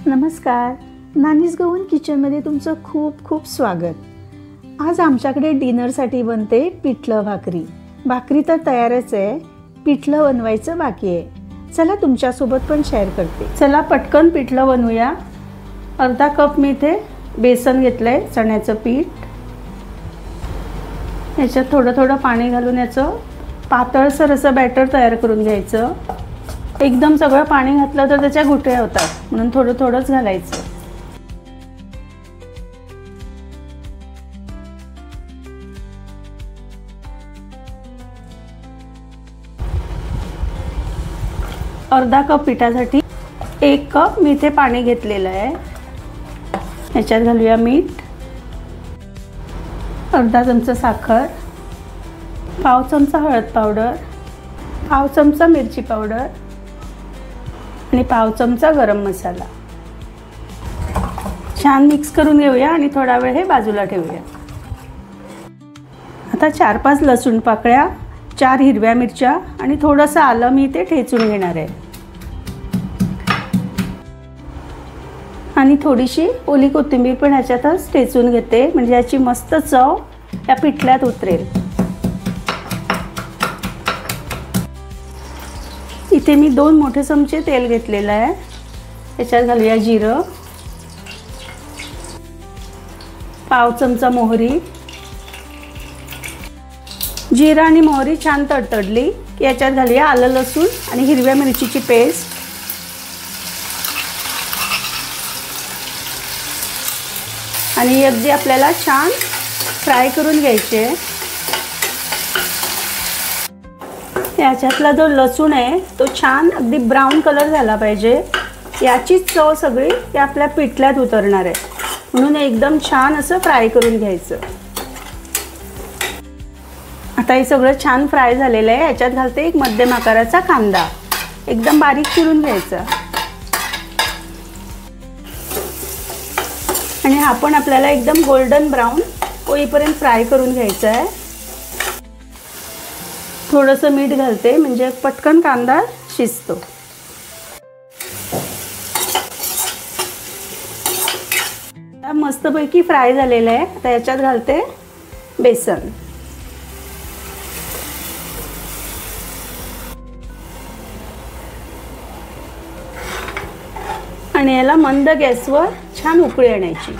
नमस्कार, नानीज गहू किचनमध्ये तुमचं खूप खूप स्वागत। आज आमच्याकडे डिनरसाठी बनते पिठलं भाकरी। भाकरी तर तयारच आहे, पिठलं बनवायचं बाकी आहे। चला तुमच्यासोबत पण शेअर करते। चला पटकन पिठलं बनवूया। अर्धा कप मी इथे बेसन घेतलंय, चण्याचं पीठ। याच्यात थोडं थोडं पाणी घालून याचं पातळसर असं बॅटर तयार करून घ्यायचं। एकदम सगळं पाणी घातलं तर त्याच्या गुठळ्या होतात, म्हणून थोडं थोडंच घालायचं। अर्धा कप पिठासाठी 1 कप मी इथे पाणी घेतलेलं आहे। याच्यात घालूया मीठ, अर्धा चमचा साखर, पाव चमचा हळद पावडर, पाव चमचा मिरची पावडर आणि पाव चमचा गरम मसाला। छान मिक्स करून घेऊया आणि थोडा वेळ हे बाजूला ठेवूया। आता 4-5 लसूण पाकळ्या, 4 हिरव्या मिरच्या आणि थोडंसं आलं मी इथे ठेचून घेणार आहे। आणि थोडीशी ओली कोथिंबीर पण ह्याच्यातच ठेचून घेते, म्हणजे याची मस्त चव या पिठल्यात उतरेल। इथे मी 2 मोठे चमचे तेल घेतलेलं आहे। याच्यात घालूया जिरं, पाव चमचा मोहरी। जिरं आणि मोहरी छान तडतडली की याच्यात घालूया आलं लसूण आणि हिरव्या मिरचीची पेस्ट। आणि अगदी आपल्याला छान फ्राय करून घ्यायचे। याच्यातला जो लसूण आहे तो छान अगदी ब्राऊन कलर झाला पाहिजे। याची चव सगळी या आपल्या पिठल्यात उतरणार आहे, म्हणून एकदम छान असं फ्राय करून घ्यायचं। आता हे सगळं छान फ्राय झालेलं आहे। याच्यात घालते एक मध्यम आकाराचा कांदा, एकदम बारीक चिरून घ्यायचा। आणि हा पण आपल्याला एकदम गोल्डन ब्राऊन होईपर्यंत फ्राय करून घ्यायचा आहे। थोडंसं मीठ घालते, म्हणजे पटकन कांदा शिजतो। मस्तपैकी फ्राय झालेलं आहे। आता याच्यात घालते बेसन। आणि याला मंद गॅसवर छान उकळी आणायची।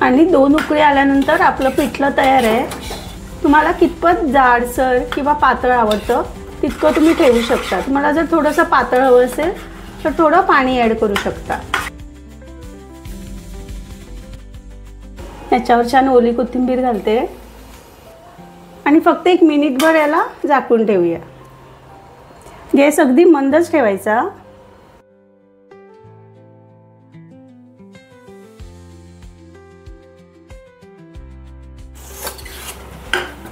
आणि 2 उकळी आल्यानंतर आपलं पिठलं तयार आहे। तुम्हाला कितपत जाडसर किंवा पातळ आवडतं तितकं तुम्ही ठेवू शकता। तुम्हाला जर थोडंसं पातळ हवं असेल तर थोडं पाणी ॲड करू शकता। याच्यावर छान ओली कोथिंबीर घालते आणि फक्त 1 मिनिटभर याला झाकून ठेवूया। गॅस अगदी मंदच ठेवायचा।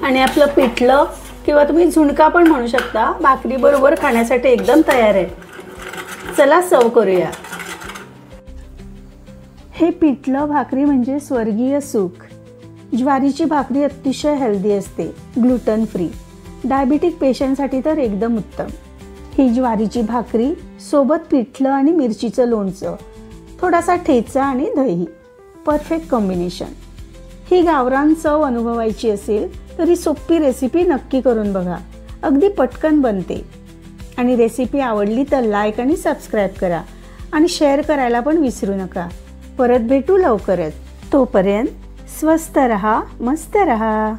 आणि आपलं पिठलं किंवा तुम्ही झुणका पण म्हणू शकता, भाकरी बरोबर खाण्यासाठी एकदम तयार आहे। चला सर्व करूया। हे पिठलं भाकरी म्हणजे स्वर्गीय सुख। ज्वारीची भाकरी अतिशय हेल्दी असते, ग्लुटन फ्री। डायबिटिक पेशंटसाठी तर एकदम उत्तम। ही ज्वारीची भाकरी सोबत पिठलं आणि मिरचीचं लोणचं, थोडासा ठेचा आणि दही, परफेक्ट कॉम्बिनेशन। ही गावरान चव अनुभवायची असेल तर ही सोपी रेसिपी नक्की करून बघा, अगदी पटकन बनते। आणि रेसिपी आवडली तर लाईक आणि सबस्क्राईब करा आणि शेअर करायला पण विसरू नका। परत भेटू लवकरच, तोपर्यंत स्वस्त रहा, मस्त रहा।